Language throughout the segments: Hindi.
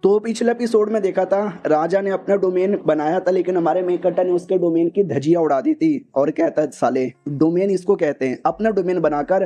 तो पिछले एपिसोड में देखा था, राजा ने अपना डोमेन बनाया था लेकिन हमारे मेकटा ने उसके डोमेन की धज्जियां उड़ा दी थी। और कहता है साले डोमेन इसको कहते हैं, अपना डोमेन बनाकर।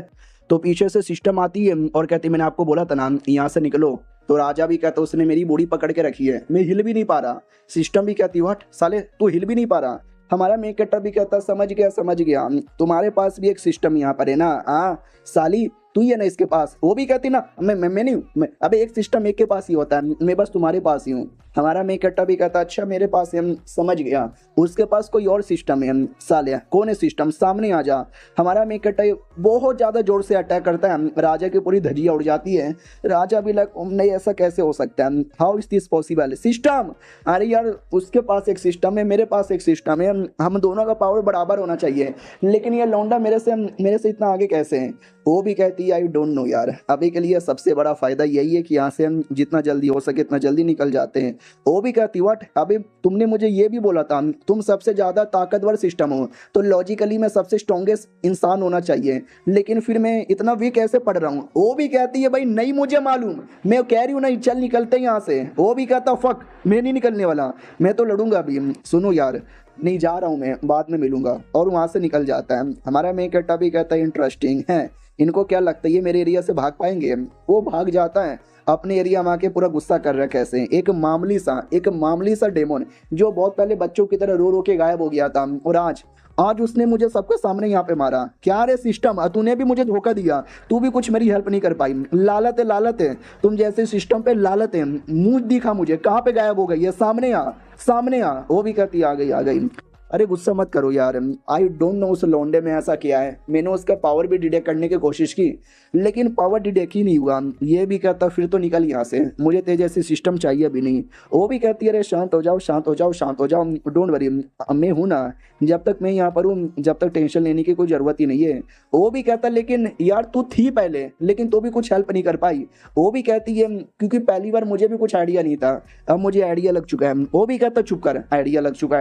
तो पीछे से सिस्टम आती है और कहती है मैंने आपको बोला था ना यहाँ से निकलो। तो राजा भी कहता उसने मेरी बॉडी पकड़ के रखी है, मैं हिल भी नहीं पा रहा। सिस्टम भी कहती व्हाट साले तू हिल भी नहीं पा रहा। हमारा मेकटा भी कहता समझ गया, तुम्हारे पास भी एक सिस्टम यहाँ पर है ना। हाँ साली तू ही है ना इसके पास। वो भी कहती ना मैं नहीं हूँ अबे एक सिस्टम एक के पास ही होता है, मैं बस तुम्हारे पास ही हूँ। हमारा मेकटा भी कहता अच्छा मेरे पास है, हम समझ गया उसके पास कोई और सिस्टम है। साले कौन है सिस्टम, सामने आ जा। हमारा मेकटा बहुत ज़्यादा जोर से अटैक करता है, राजा की पूरी धज्जियाँ उड़ जाती है। राजा भी लग नहीं ऐसा कैसे हो सकता है, how is this possible. System अरे यार उसके पास एक सिस्टम है, मेरे पास एक सिस्टम है, हम दोनों का पावर बराबर होना चाहिए। लेकिन ये लौंडा मेरे से इतना आगे कैसे है। वो भी कहती है आई डोंट नो यार, अभी के लिए सबसे बड़ा फायदा यही है कि यहाँ से हम जितना जल्दी हो सके इतना जल्दी निकल जाते हैं। वो भी कहती व्हाट, अभी तुमने मुझे ये भी बोला था तुम सबसे ज़्यादा ताकतवर सिस्टम हो, तो लॉजिकली मैं सबसे स्ट्रॉन्गेस्ट इंसान होना चाहिए, लेकिन फिर मैं इतना वीक कैसे पढ़ रहा हूँ। वो भी कहती है भाई नहीं मुझे मालूम, मैं कह रही हूँ नहीं चल निकलते यहाँ से। वो भी कहता फक मैं नहीं निकलने वाला, मैं तो लड़ूंगा अभी, सुनो यार नहीं जा रहा हूँ मैं, बाद में मिलूंगा। और वहाँ से निकल जाता है। हमारा मेकटा भी कहता है इंटरेस्टिंग है, इनको क्या लगता है ये मेरे एरिया से भाग पाएंगे। वो भाग जाता है अपने एरिया में आके पूरा गुस्सा कर रहा है कैसे। एक मामूली सा डेमोन जो बहुत पहले बच्चों की तरह रो रो के गायब हो गया था, और आज उसने मुझे सबके सामने यहाँ पे मारा। क्या रे सिस्टम तूने भी मुझे धोखा दिया, तू भी कुछ मेरी हेल्प नहीं कर पाई। लालत है तुम जैसे सिस्टम पे, लालत है। मुंह दिखा मुझे, कहाँ पे गायब हो गई है, सामने आ। वो भी कहती आ गई। अरे गुस्सा मत करो यार, आई डोंट नो उस लौंडे में ऐसा किया है। मैंने उसका पावर भी डिटेक्ट करने की कोशिश की लेकिन पावर डिटेक्ट ही नहीं हुआ। ये भी कहता फिर तो निकल यहाँ से, मुझे तेज जैसी सिस्टम चाहिए भी नहीं। वो भी कहती है अरे शांत हो जाओ, डोंट वरी, मैं हूँ ना, जब तक मैं यहाँ पर हूँ जब तक टेंशन लेने की कोई ज़रूरत ही नहीं है। वो भी कहता लेकिन यार तू थी पहले, लेकिन तो भी कुछ हेल्प नहीं कर पाई। वो भी कहती है क्योंकि पहली बार मुझे भी कुछ आइडिया नहीं था, अब मुझे आइडिया लग चुका है। वो भी कहता चुप कर, आइडिया लग चुका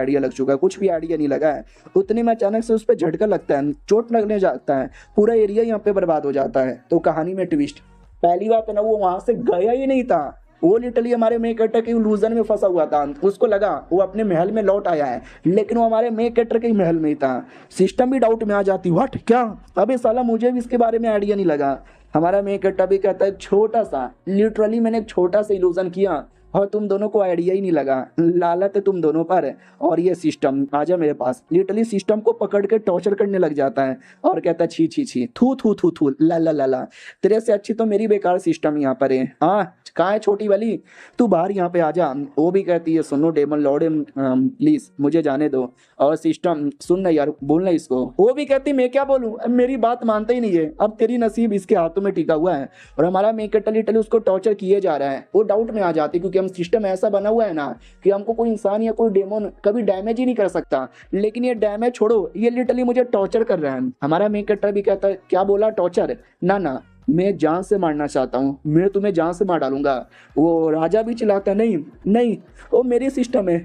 है, कुछ भी आइडिया नहीं लगा है। उतने में अचानक से उस पर झटका लगता है, चोट लगने जाता है, पूरा एरिया यहाँ पे बर्बाद हो जाता है। तो कहानी में ट्विस्ट, पहली बात है ना वो वहां से गया ही नहीं था, वो लिटरली हमारे मेकटर के इल्यूजन में फंसा हुआ था। उसको लगा वो अपने महल में लौट आया है, लेकिन वो हमारे मेकटर के महल में ही था। सिस्टम भी डाउट में आ जाती व्हाट क्या, अबे साला मुझे भी इसके बारे में आइडिया नहीं लगा। हमारा मेकटा भी कहता है छोटा सा, लिटरली मैंने एक छोटा सा इल्यूजन किया और तुम दोनों को आइडिया ही नहीं लगा। लालत है तुम दोनों पर, और ये सिस्टम आजा मेरे पास। लिटरली सिस्टम को पकड़ के टॉर्चर करने लग जाता है और कहता है छी थू ला तेरे से अच्छी तो मेरी बेकार सिस्टम यहाँ पर है। हाँ कहाँ है छोटी वाली, तू बाहर यहाँ पे आ जा। वो भी कहती है सुनो डेमन लॉर्ड प्लीज मुझे जाने दो। और सिस्टम सुन ना यार, बोलना इसको। वो भी कहती मैं क्या बोलूँ, अब मेरी बात मानता ही नहीं है, अब तेरी नसीब इसके हाथों में टिका हुआ है। और हमारा मेकटा लिटरली उसको टॉर्चर किए जा रहा है। वो डाउट में आ जाती क्योंकि सिस्टम ऐसा बना हुआ है ना कि हमको कोई इंसान या कोई डेमोन कभी डैमेज ही नहीं कर सकता, लेकिन ये डैमेज छोड़ो ये लिटरली मुझे टॉर्चर कर रहा है। हमारा मेकटर भी कहता है क्या बोला टॉर्चर, ना मैं जान से मारना चाहता हूँ, मैं तुम्हें जान से मार डालूंगा। वो राजा भी चिल्लाता नहीं वो मेरी सिस्टम है,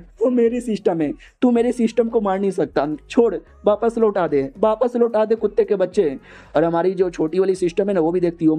तू मेरे सिस्टम को मार नहीं सकता, छोड़, वापस लौटा दे कुत्ते के बच्चे। और हमारी जो छोटी वाली सिस्टम है ना वो भी देखती है ओ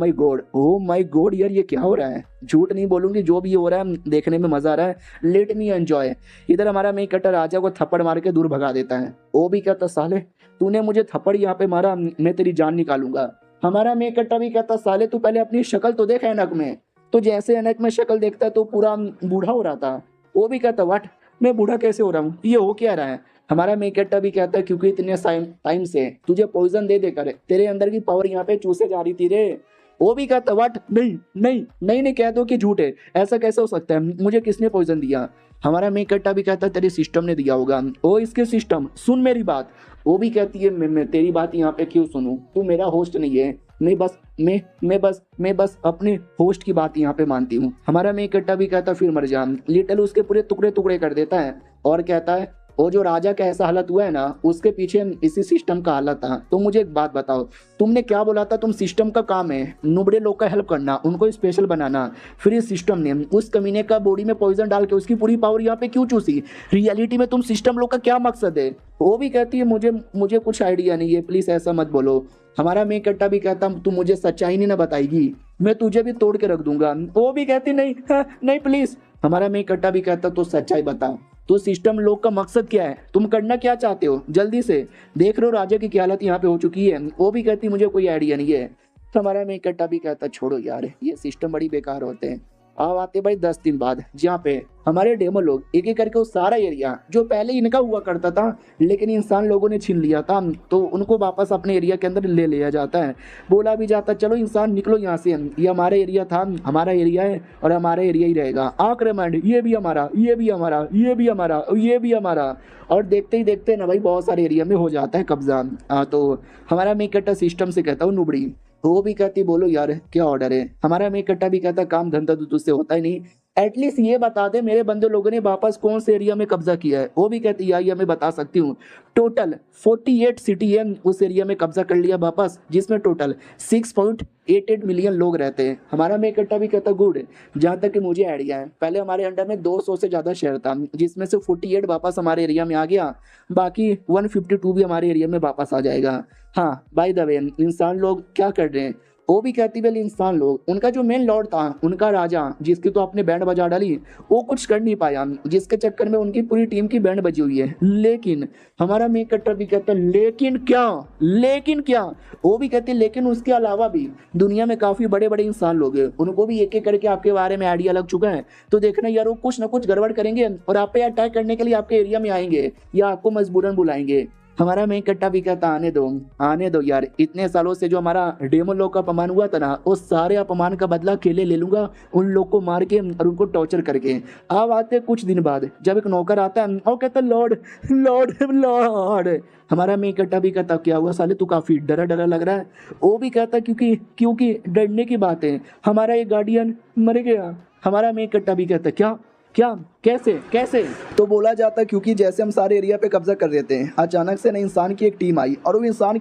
माई गॉड यार ये क्या हो रहा है। झूठ नहीं बोलूंगी, जो भी हो रहा है देखने में मजा आ रहा है, लेट मी एंजॉय। इधर हमारा मेकटर राजा को थप्पड़ मार के दूर भगा देता है। वो भी कहता साले तूने मुझे थप्पड़ यहाँ पे मारा, मैं तेरी जान निकालूंगा। हमारा मेकटा भी कहता साले तू पहले अपनी शक्ल तो देख ऐनक में, तो जैसे ऐनक में शक्ल देखता है तो पूरा बूढ़ा हो रहा था। वो भी कहता व्हाट, मैं बूढ़ा कैसे हो रहा हूँ, ये हो क्या रहा है। हमारा मेकटा भी कहता है क्योंकि इतने टाइम से तुझे पॉइजन दे देकर तेरे अंदर की पावर यहाँ पे चूसे जा रही थी रे। वो भी कहता व्हाट, नहीं कह दो कि झूठ है, ऐसा कैसे हो सकता है, मुझे किसने पॉइजन दिया। हमारा मेकटा भी कहता तेरे सिस्टम ने दिया होगा। ओ इसके सिस्टम सुन मेरी बात। वो भी कहती है मैं तेरी बात यहाँ पे क्यों सुनूं, तू मेरा होस्ट नहीं है, मैं बस अपने होस्ट की बात यहाँ पे मानती हूँ। हमारा मेकटा भी कहता फिर मर जा। लिटल उसके पूरे टुकड़े कर देता है और कहता है वो जो राजा का ऐसा हालत हुआ है ना उसके पीछे इसी सिस्टम का हालत था। तो मुझे एक बात बताओ, तुमने क्या बोला था, तुम सिस्टम का काम है नुबड़े लोग का हेल्प करना, उनको स्पेशल बनाना, फिर इस सिस्टम ने उस कमीने का बॉडी में पॉइजन डाल के उसकी पूरी पावर यहाँ पे क्यों चूसी। रियलिटी में तुम सिस्टम लोग का क्या मकसद है। वो भी कहती है मुझे कुछ आइडिया नहीं है, प्लीज ऐसा मत बोलो। हमारा मेकटा भी कहता तू मुझे सच्चाई नहीं ना बताएगी, मैं तुझे भी तोड़ के रख दूंगा। वो भी कहती नहीं प्लीज हमारा मेन कट्टा भी कहता तो सच्चाई बता, तो सिस्टम लोग का मकसद क्या है, तुम करना क्या चाहते हो, जल्दी से देख रहे हो राजा की क्या हालत यहाँ पे हो चुकी है। वो भी कहती मुझे कोई आइडिया नहीं है। तो हमारा मेन कट्टा भी कहता छोड़ो यार, ये सिस्टम बड़ी बेकार होते हैं। अब आते भाई 10 दिन बाद, जहाँ पे हमारे डेमो लोग एक एक करके वो सारा एरिया जो पहले इनका हुआ करता था लेकिन इंसान लोगों ने छीन लिया था, तो उनको वापस अपने एरिया के अंदर ले लिया जाता है। बोला भी जाता चलो इंसान निकलो यहाँ से, ये हमारा एरिया था, हमारा एरिया है और हमारा एरिया ही रहेगा। आक्रमण, ये भी हमारा, ये भी हमारा, ये भी हमारा, ये भी हमारा। और देखते ही देखते ना भाई बहुत सारे एरिया में हो जाता है कब्जा। तो हमारा मेन कट्टा सिस्टम से कहता हूँ नुबड़ी, वो भी कहती बोलो यार क्या ऑर्डर है। हमारा मेन कट्टा भी कहता काम धंधा तो तुझसे होता ही नहीं, एटलीस्ट ये बता दे मेरे बंदे लोगों ने वापस कौन से एरिया में कब्जा किया है। वो भी कहती यार ये मैं बता सकती हूँ, टोटल 48 सिटी है उस एरिया में कब्जा कर लिया वापस, जिसमें टोटल 6.88 मिलियन लोग रहते हैं। हमारा मेन कट्टा भी कहता गुड, जहाँ तक कि मुझे आइडिया है पहले हमारे अंडर में 200 से ज़्यादा शहर था, जिसमें से 48 वापस हमारे एरिया में आ गया, बाकी 152 भी हमारे एरिया में वापस आ जाएगा। हाँ बाय द वे इंसान लोग क्या कर रहे हैं, वो भी कहती वेल इंसान लोग, उनका जो मेन लॉर्ड था, उनका राजा जिसकी तो आपने बैंड बजा डाली, वो कुछ कर नहीं पाया, जिसके चक्कर में उनकी पूरी टीम की बैंड बजी हुई है। लेकिन हमारा मेन कट्टर भी कहता है लेकिन क्या, लेकिन क्या। वो भी कहती है लेकिन उसके अलावा भी दुनिया में काफी बड़े बड़े इंसान लोग हैं, उनको भी एक एक करके आपके बारे में आइडिया लग चुका है, तो देखना यार वो कुछ ना कुछ गड़बड़ करेंगे और आप पे अटैक करने के लिए आपके एरिया में आएंगे या आपको मजबूरन बुलाएंगे। हमारा मेन कट्टा भी कहता आने दो यार, इतने सालों से जो हमारा डेमो लोग का अपमान हुआ था ना, उस सारे अपमान का बदला अकेले ले लूंगा, उन लोग को मार के और उनको टॉर्चर करके। अब आते कुछ दिन बाद जब एक नौकर आता है और कहता लॉर्ड लॉर्ड लॉर्ड। हमारा मेन कट्टा भी कहता क्या हुआ साले, तू काफी डरा डरा लग रहा है। वो भी कहता क्योंकि डरने की बात है, हमारा एक गार्डियन मर गया। हमारा मेन कट्टा भी कहता क्या क्या कैसे कैसे। तो बोला जाता क्योंकि जैसे हम सारे एरिया पे कब्जा कर रहे थे, अचानक से ना इंसान की एक टीम आई और वो इंसान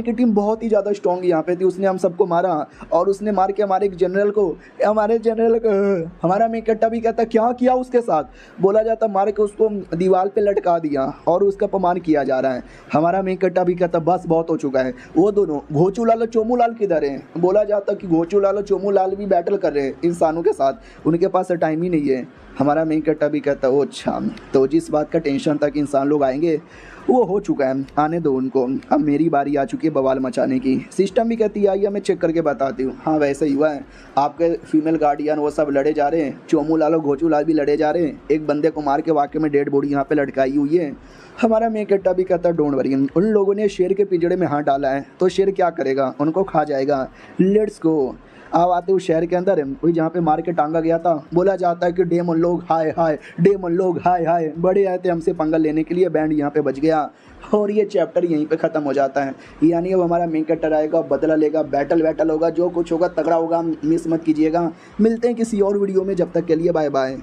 की टीम बहुत ही ज़्यादा स्ट्रॉन्ग यहाँ पे थी। उसने हम सबको मारा और उसने मार के हमारे जनरल को हमारा मेन कट्टा भी कहता क्या किया उसके साथ। बोला जाता मार के उसको दीवार पे लटका दिया और उसका अपमान किया जा रहा है। हमारा मेन कट्टा भी कहता बस बहुत हो चुका है। वो दोनों घोचू लाल और चोमू लाल किधर हैं। बोला जाता कि घोचू लाल और चोमू लाल भी बैटल कर रहे हैं इंसानों के साथ, उनके पास टाइम ही नहीं है। हमारा मेन कट्टा भी कहता वो अच्छा, तो जिस बात का टेंशन था कि इंसान लोग आएंगे वो हो चुका है, आने दो उनको, अब मेरी बारी आ चुकी है बवाल मचाने की। सिस्टम भी कहती है आइए मैं चेक करके बताती हूँ। हाँ वैसे ही हुआ है, आपके फीमेल गार्डियन वो सब लड़े जा रहे हैं, चोमू लाल और घोचू लाल भी लड़े जा रहे हैं, एक बंदे को मार के वाकई में डेड बॉडी यहाँ पे लटकाई हुई है। हमारा मेन कट्टा भी कहता डोंट वरी, उन लोगों ने शेर के पिंजड़े में हाथ डाला है तो शेर क्या करेगा, उनको खा जाएगा, लेट्स गो। अब आते उस शहर के अंदर वही जहाँ पे मार के टांगा गया था। बोला जाता है कि डेमन लोग हाय हाय, डेमन लोग हाय हाय, बड़े आए थे हमसे पंगा लेने के लिए, बैंड यहाँ पे बज गया और ये चैप्टर यहीं पे ख़त्म हो जाता है। यानी अब हमारा मेन कट्टर आएगा, बदला लेगा, बैटल होगा, जो कुछ होगा तगड़ा होगा, मिस मत कीजिएगा। मिलते हैं किसी और वीडियो में, जब तक के लिए बाय बाय।